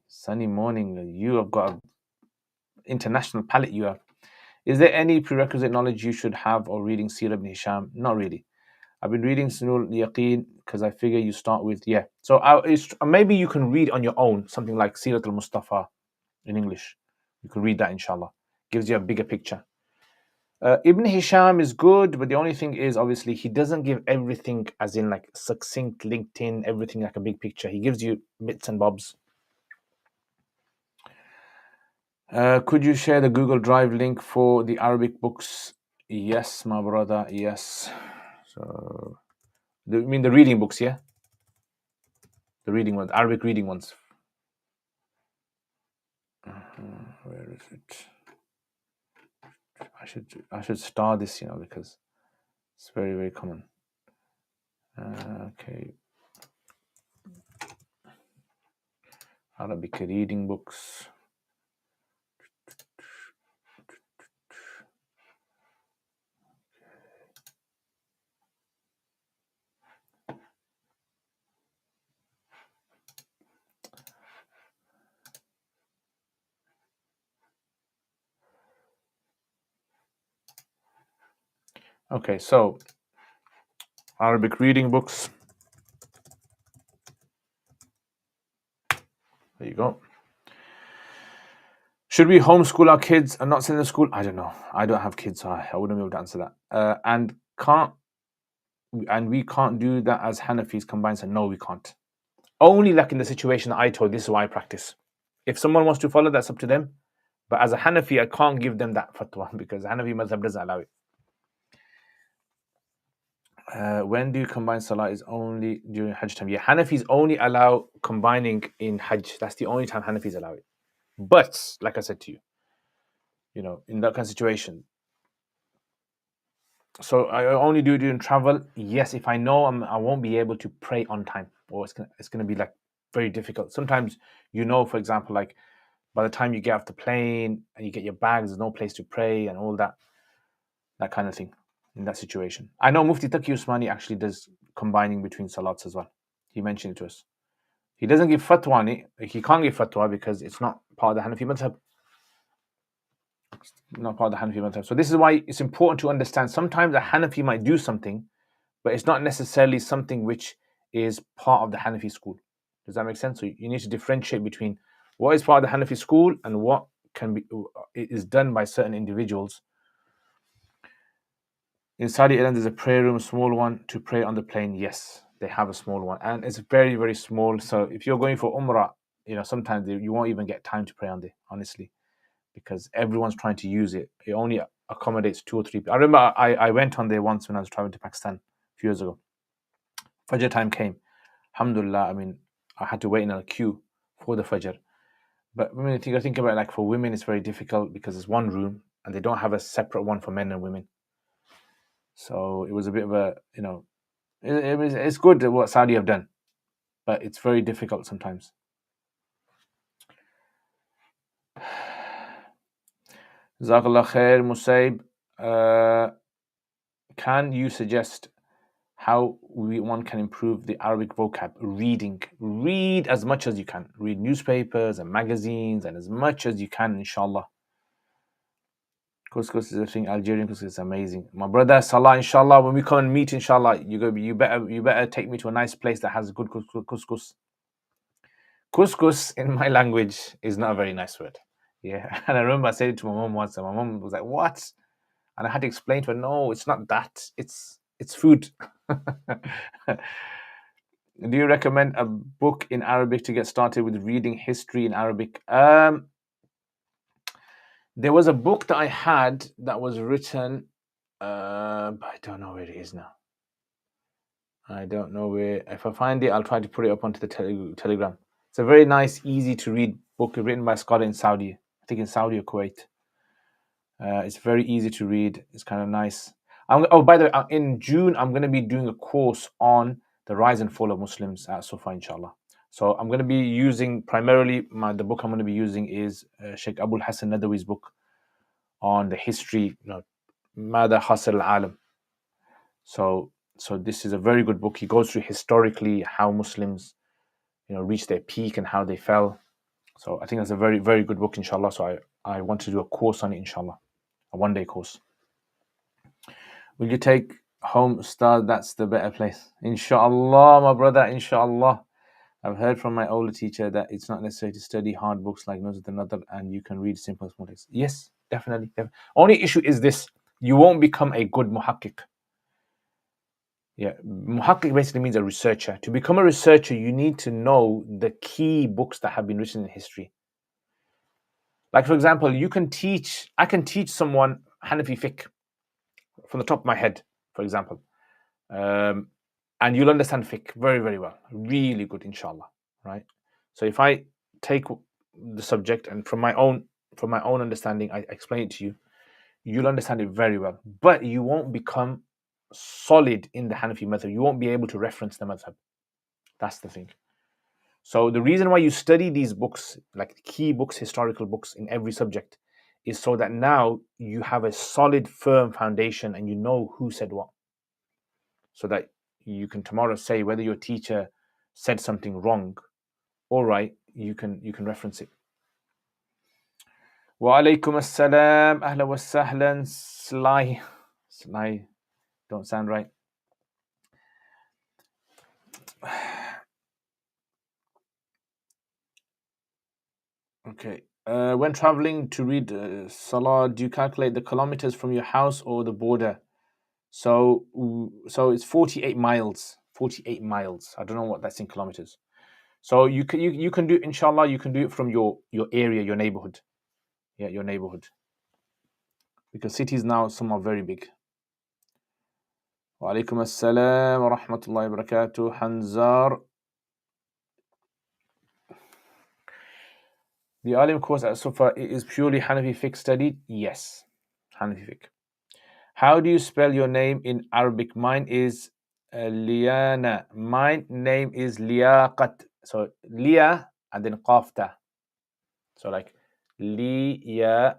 Sunny morning, you have got an international palate you have. Is there any prerequisite knowledge you should have or reading Sirah ibn Hisham? Not really. I've been reading Sunul Yaqeen because I figure you start with, yeah. So maybe you can read on your own something like Sirat al-Mustafa in English. You can read that, inshallah. Gives you a bigger picture. Ibn Hisham is good, but the only thing is, obviously, he doesn't give everything as in like succinct, linked in, everything like a big picture. He gives you bits and bobs. Could you share the Google Drive link for the Arabic books? Yes, my brother, yes. So, you mean the reading books, yeah? The reading ones, Arabic reading ones. Where is it? I should start this, because it's very, very common. Okay. Arabic reading books. Okay, so Arabic reading books. There you go. Should we homeschool our kids and not send them to school? I don't know. I don't have kids, so I wouldn't be able to answer that. And we can't do that as Hanafis combined. So no, we can't. Only like in the situation that I told. This is why I practice. If someone wants to follow, that's up to them. But as a Hanafi, I can't give them that fatwa because Hanafi madhab doesn't allow it. When do you combine salah? Is only during Hajj time? Yeah, Hanafis only allow combining in Hajj. That's the only time Hanafis allow it. But like I said to you, in that kind of situation, so I only do it during travel. Yes, if I know I won't be able to pray on time, or it's gonna be like very difficult. Sometimes, for example, like by the time you get off the plane and you get your bags, there's no place to pray and all that kind of thing. In that situation, I know Mufti Taqi Usmani actually does combining between salats as well. He mentioned it to us. He doesn't give fatwa on it. He can't give fatwa because it's not part of the Hanafi madhab. Not part of the Hanafi madhab. So this is why it's important to understand. Sometimes a Hanafi might do something, but it's not necessarily something which is part of the Hanafi school. Does that make sense? So you need to differentiate between what is part of the Hanafi school and what is done by certain individuals. In Saudi Island, there's a prayer room, a small one, to pray on the plane. Yes, they have a small one, and it's very, very small. So if you're going for Umrah, sometimes you won't even get time to pray on there, honestly, because everyone's trying to use it. It only accommodates 2 or 3 people. I remember I went on there once when I was traveling to Pakistan a few years ago. Fajr time came. Alhamdulillah, I had to wait in a queue for the Fajr. But when I think about it, like for women, it's very difficult because it's one room and they don't have a separate one for men and women. So it was a bit of a, it's good what Saudi have done, but it's very difficult sometimes. Jazakallah khair, Musaib. Can you suggest how one can improve the Arabic vocab? Reading. Read as much as you can. Read newspapers and magazines and as much as you can, inshallah. Couscous is a thing. Algerian couscous is amazing. My brother Salah, inshallah, when we come and meet, inshallah, you better take me to a nice place that has good couscous. Couscous in my language is not a very nice word. Yeah. And I remember I said it to my mom once, and my mom was like, "What?" And I had to explain to her, "No, it's not that. It's food." Do you recommend a book in Arabic to get started with reading history in Arabic? There was a book that I had that was written, but I don't know where it is now. I don't know where. If I find it, I'll try to put it up onto the Telegram. It's a very nice, easy to read book written by a scholar in Saudi. I think in Saudi or Kuwait. It's very easy to read. It's kind of nice. By the way, in June, I'm going to be doing a course on the rise and fall of Muslims at Sufa, inshallah. So I'm going to be using primarily, the book I'm going to be using is Sheikh Abul Hassan Nadawi's book on the history, Mada Hasal al-Alam. So this is a very good book. He goes through historically how Muslims, reached their peak and how they fell. So I think that's a very, very good book, inshallah. So I want to do a course on it, inshallah, a one-day course. Will you take home Ustad? That's the better place. Inshallah, my brother, inshallah. I've heard from my older teacher that it's not necessary to study hard books like Nuzhat al-Nadr and you can read simple small texts. Yes, definitely. Only issue is this: you won't become a good muhakkik. Yeah, muhakkik basically means a researcher. To become a researcher, you need to know the key books that have been written in history. Like, for example, I can teach someone Hanafi fiqh from the top of my head, for example. And you'll understand fiqh very, very well. Really good, inshallah. Right? So if I take the subject and from my own understanding, I explain it to you, you'll understand it very well. But you won't become solid in the Hanafi method. You won't be able to reference the madhab. That's the thing. So the reason why you study these books, like key books, historical books in every subject, is so that now you have a solid, firm foundation and you know who said what. So that you can tomorrow say whether your teacher said something wrong or right, you can reference it. Wa alaikum assalam, ahla wa sahlan, Sly, don't sound right. Okay. When traveling to read Salah, do you calculate the kilometers from your house or the border? So it's 48 miles. 48 miles. I don't know what that's in kilometers. So you can do, inshallah, you can do it from your area, your neighborhood. Yeah, your neighborhood. Because cities now, some are very big. Wa alaikum assalam wa rahmatullahi wa barakatuh. Hanzar. The Alim course at Sufa is purely Hanafi fiqh studied? Yes, Hanafi fiqh. How do you spell your name in Arabic? Mine is Liana. My name is Liaqat. So Liya and then Qafta. So like Liyaqat.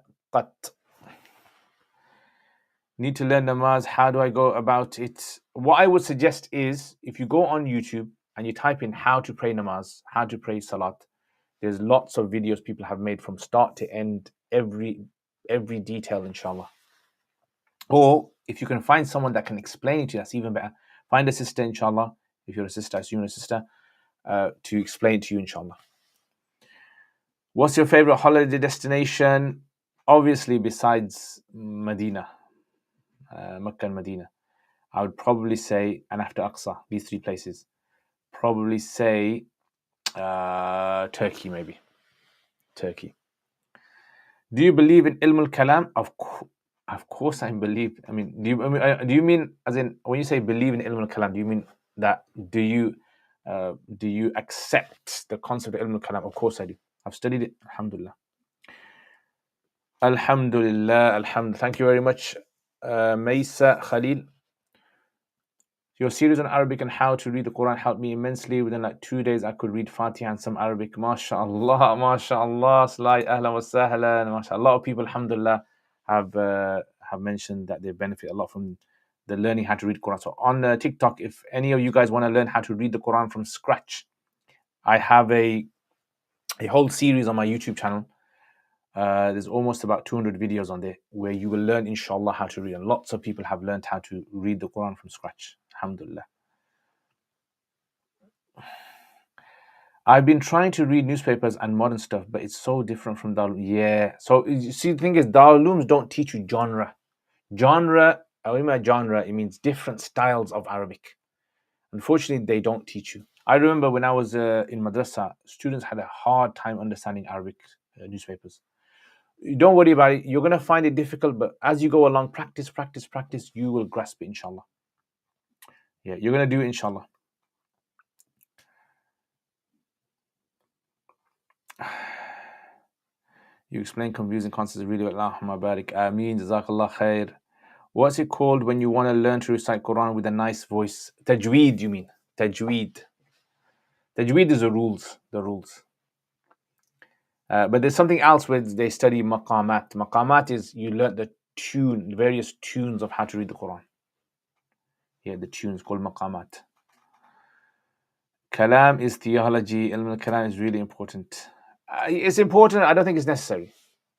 Need to learn namaz. How do I go about it? What I would suggest is if you go on YouTube and you type in how to pray namaz, how to pray salat, there's lots of videos people have made from start to end, every detail, inshallah. Or if you can find someone that can explain it to you, that's even better. Find a sister, inshallah. If you're a sister, assume a sister, to explain it to you, inshallah. What's your favorite holiday destination? Obviously, besides Medina, Mecca and Medina, I would probably say, and after Aqsa, these three places, probably say Turkey, maybe. Turkey. Do you believe in Ilm al-Kalam? Of course I believe. I mean, do you mean, as in, when you say believe in Ilm al-Kalam, do you mean that, do you accept the concept of Ilm al-Kalam? Of course I do. I've studied it. Alhamdulillah. Alhamdulillah. Alhamdulillah. Thank you very much, Maysa Khalil. Your series on Arabic and how to read the Quran helped me immensely. Within like 2 days, I could read Fatiha and some Arabic. MashaAllah, MashaAllah, Slai, Ahlan wa Sahlan. MashaAllah. A lot of people, alhamdulillah, have mentioned that they benefit a lot from the learning how to read Quran. So on TikTok, if any of you guys want to learn how to read the Quran from scratch, I have a whole series on my YouTube channel. There's almost about 200 videos on there where you will learn, inshallah, how to read. And lots of people have learned how to read the Quran from scratch. Alhamdulillah. I've been trying to read newspapers and modern stuff, but it's so different from Darul. Yeah. So you see, the thing is, Darul Ulooms don't teach you genre. Genre, it means different styles of Arabic. Unfortunately, they don't teach you. I remember when I was in madrasa, students had a hard time understanding Arabic newspapers. Don't worry about it. You're going to find it difficult, but as you go along, practice, you will grasp it, inshallah. Yeah, you're going to do it, inshallah. You explain confusing concepts really well. Allahumma barik. Ameen. Jazakallah khair. What's it called when you want to learn to recite Quran with a nice voice? Tajweed, you mean? Tajweed. Tajweed is the rules. But there's something else where they study maqamat. Maqamat is you learn the various tunes of how to read the Quran. Yeah, the tunes called maqamat. Kalam is theology. Ilm al-Kalam is really important. It's important. I don't think it's necessary.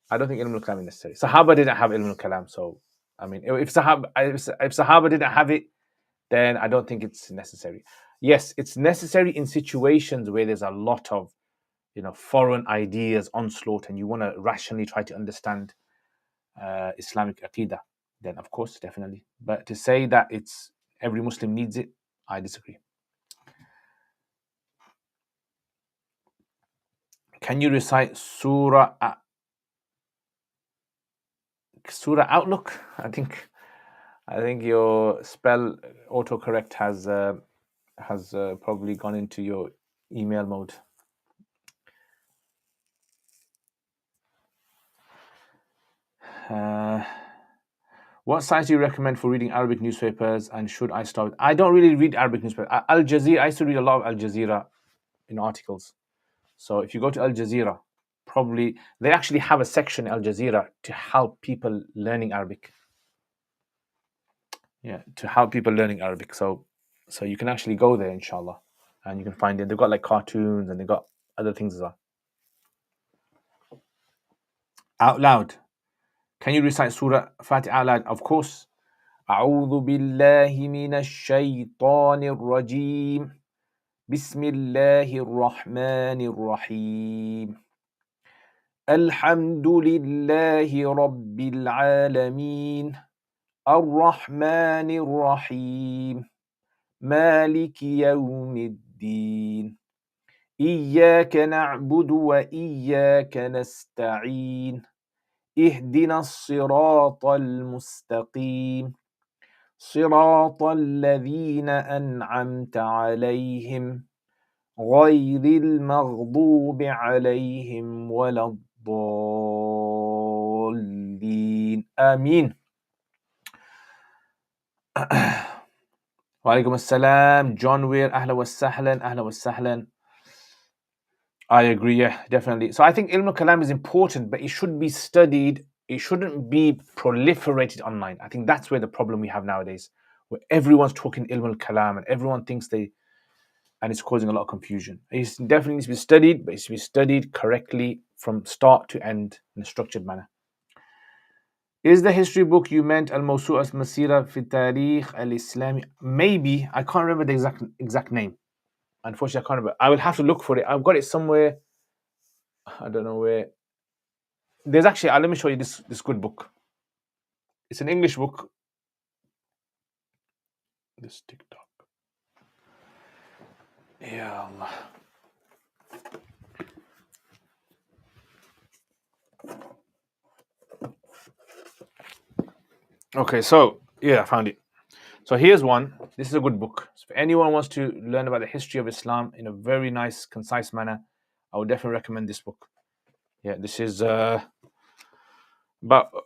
I don't think Ilm al-Kalam is necessary. Sahaba didn't have Ilm al-Kalam, so I mean, if Sahaba didn't have it, then I don't think it's necessary. Yes, it's necessary in situations where there's a lot of, foreign ideas onslaught, and you want to rationally try to understand Islamic Aqidah. Then, of course, definitely. But to say that it's every Muslim needs it, I disagree. Can you recite Surah Outlook? I think your spell autocorrect has probably gone into your email mode. What sites do you recommend for reading Arabic newspapers, and should I start? I don't really read Arabic newspapers. Al Jazeera, I used to read a lot of Al Jazeera in articles. So if you go to Al Jazeera, probably they actually have a section Al Jazeera to help people learning Arabic. Yeah, to help people learning Arabic. So you can actually go there, inshallah, and you can find it. They've got like cartoons and they've got other things as well. Out loud. Can you recite Surah Fatiha out loud? Of course. أعوذ بالله من الشيطان الرجيم بسم الله الرحمن الرحيم الحمد لله رب العالمين الرحمن الرحيم مالك يوم الدين إياك نعبد وإياك نستعين اهدنا الصراط المستقيم صراط الذين أنعمت عليهم غير المغضوب عليهم ولا الضالين آمين. وعليكم السلام. John Weir, أهلا وسهلا أهلا وسهلا. I agree, yeah, definitely. So I think ilm al-kalam is important, but it should be studied. It shouldn't be proliferated online. I think that's where the problem we have nowadays, where everyone's talking ilm al-kalam and everyone thinks and it's causing a lot of confusion. It definitely needs to be studied, but it should be studied correctly from start to end in a structured manner. Is the history book you meant Al-Mawsu' al-Masira fi Tarikh al-Islami? Maybe. I can't remember the exact name. Unfortunately, I can't remember. I will have to look for it. I've got it somewhere. I don't know where. There's actually, let me show you this good book. It's an English book. This TikTok. Ya Allah. Okay, so yeah, I found it. So here's one. This is a good book. So if anyone wants to learn about the history of Islam in a very nice, concise manner, I would definitely recommend this book. Yeah, this is about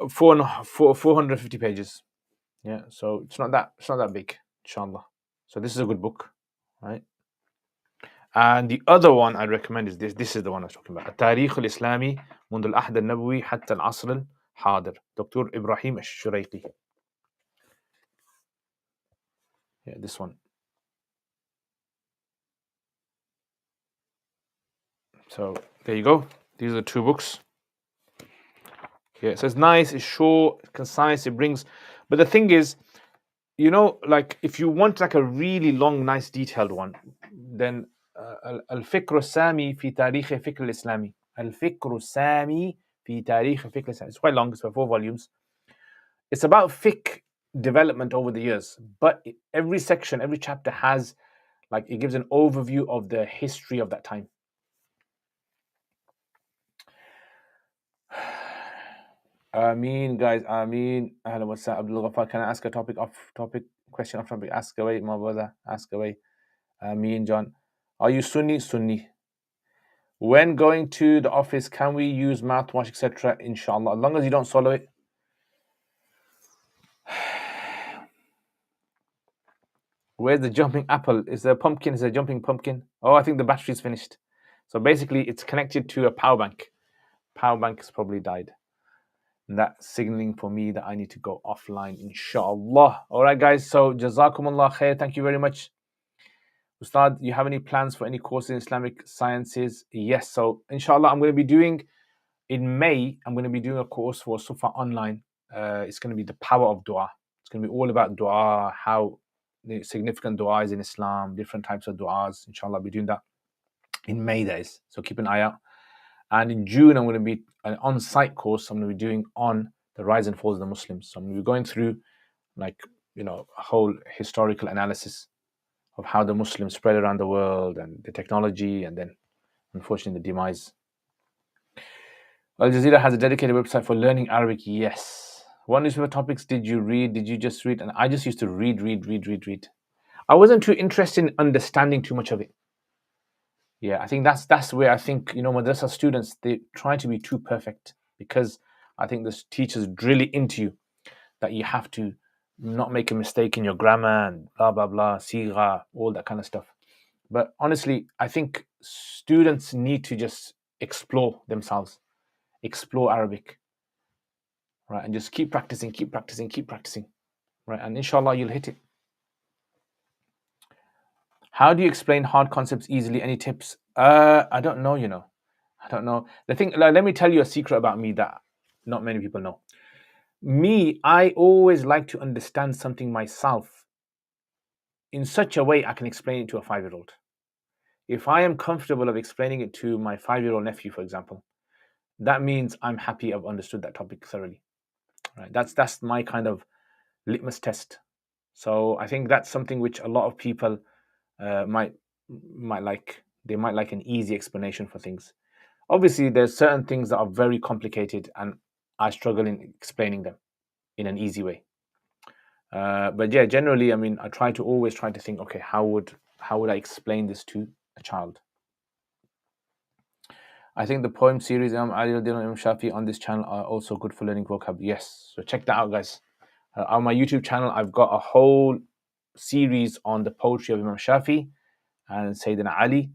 450 pages. Yeah, so it's not that big, inshallah. So this is a good book, right? And the other one I recommend is this. This is the one I was talking about. التاريخ الإسلامي منذ العهد النبوي حتى العصر الحاضر. Dr. Ibrahim Ash-Shurayqi. Yeah, this one. So there you go. These are 2 books. Yeah, so it's nice, it's short, concise, it brings. But the thing is, like if you want like a really long, nice, detailed one, then الفكر السامي في تاريخ الفكر الإسلامي. الفكر السامي في تاريخ الفكر الإسلامي. It's quite long. It's 4 volumes. It's about fiqh development over the years, but every section, every chapter has, like, it gives an overview of the history of that time. Ameen, guys. Ameen. Ahlan wa sahlan. Abdul Ghaffar, can I ask a question off topic? Ask away, my brother. Ask away. Ameen, John. Are you Sunni? Sunni. When going to the office, can we use mouthwash, etc.? Inshallah, as long as you don't swallow it. Where's the jumping apple? Is there a pumpkin? Is there a jumping pumpkin? Oh, I think the battery's finished. So basically, it's connected to a power bank. Power bank has probably died. And that's signaling for me that I need to go offline, inshallah. All right, guys. So, Jazakumullah khair. Thank you very much. Ustad, you have any plans for any course in Islamic sciences? Yes. So, inshallah, I'm going to be doing, in May, I'm going to be doing a course for Sufa Online. It's going to be the power of dua. It's going to be all about dua, how the significant dua is in Islam, different types of duas. Inshallah, I'll be doing that in May, that is. So keep an eye out. And in June, I'm going to be an on-site course I'm going to be doing on the rise and falls of the Muslims. So I'm going to be going through, like, a whole historical analysis of how the Muslims spread around the world and the technology, and then, unfortunately, the demise. Al Jazeera has a dedicated website for learning Arabic. Yes. What newspaper topics did you read? Did you just read? And I just used to read. I wasn't too interested in understanding too much of it. Yeah, I think that's where I think, madrasa students, they try to be too perfect, because I think the teachers drill it into you that you have to not make a mistake in your grammar and blah, blah, blah, sigha, all that kind of stuff. But honestly, I think students need to just explore themselves, explore Arabic, right? And just keep practicing, right? And inshallah, you'll hit it. How do you explain hard concepts easily? Any tips? I don't know, I don't know. The thing, let me tell you a secret about me that not many people know. Me, I always like to understand something myself in such a way I can explain it to a 5-year-old. If I am comfortable of explaining it to my 5-year-old nephew, for example, that means I'm happy I've understood that topic thoroughly. Right? That's my kind of litmus test. So I think that's something which a lot of people might like. They might like an easy explanation for things. Obviously, there's certain things that are very complicated, and I struggle in explaining them in an easy way. But yeah, generally, I mean, I always try to think, okay, how would I explain this to a child? I think the poem series Ali radiallahu anhu, Imam Shafi on this channel are also good for learning vocab. Yes, so check that out, guys. On my YouTube channel, I've got a whole series on the poetry of Imam Shafi and Sayyidina Ali.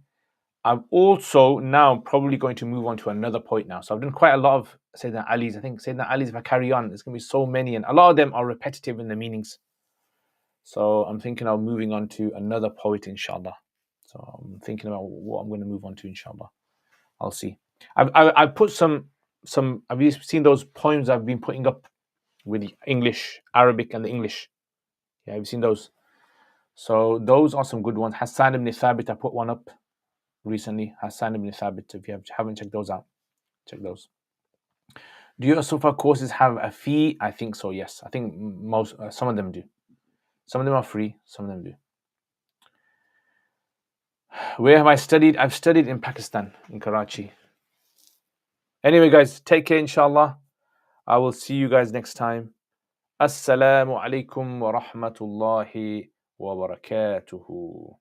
I'm also now probably going to move on to another point now. So I've done quite a lot of Sayyidina Ali's. I think Sayyidina Ali's, if I carry on, there's going to be so many, and a lot of them are repetitive in the meanings. So I'm thinking of moving on to another poet, inshallah. So I'm thinking about what I'm going to move on to, inshallah. I'll see. I've put some. Have you seen those poems I've been putting up with the English, Arabic, and the English? Yeah, have you seen those? So those are some good ones. Hassan ibn Thabit, I put one up recently. Hassan ibn Thabit. If you haven't checked those out, check those. Do your Sufa courses have a fee? I think so. Yes, I think some of them do. Some of them are free. Some of them do. Where have I studied? I've studied in Pakistan, in Karachi. Anyway, guys, take care, inshallah. I will see you guys next time. Assalamu alaikum wa rahmatullahi wa barakatuhu.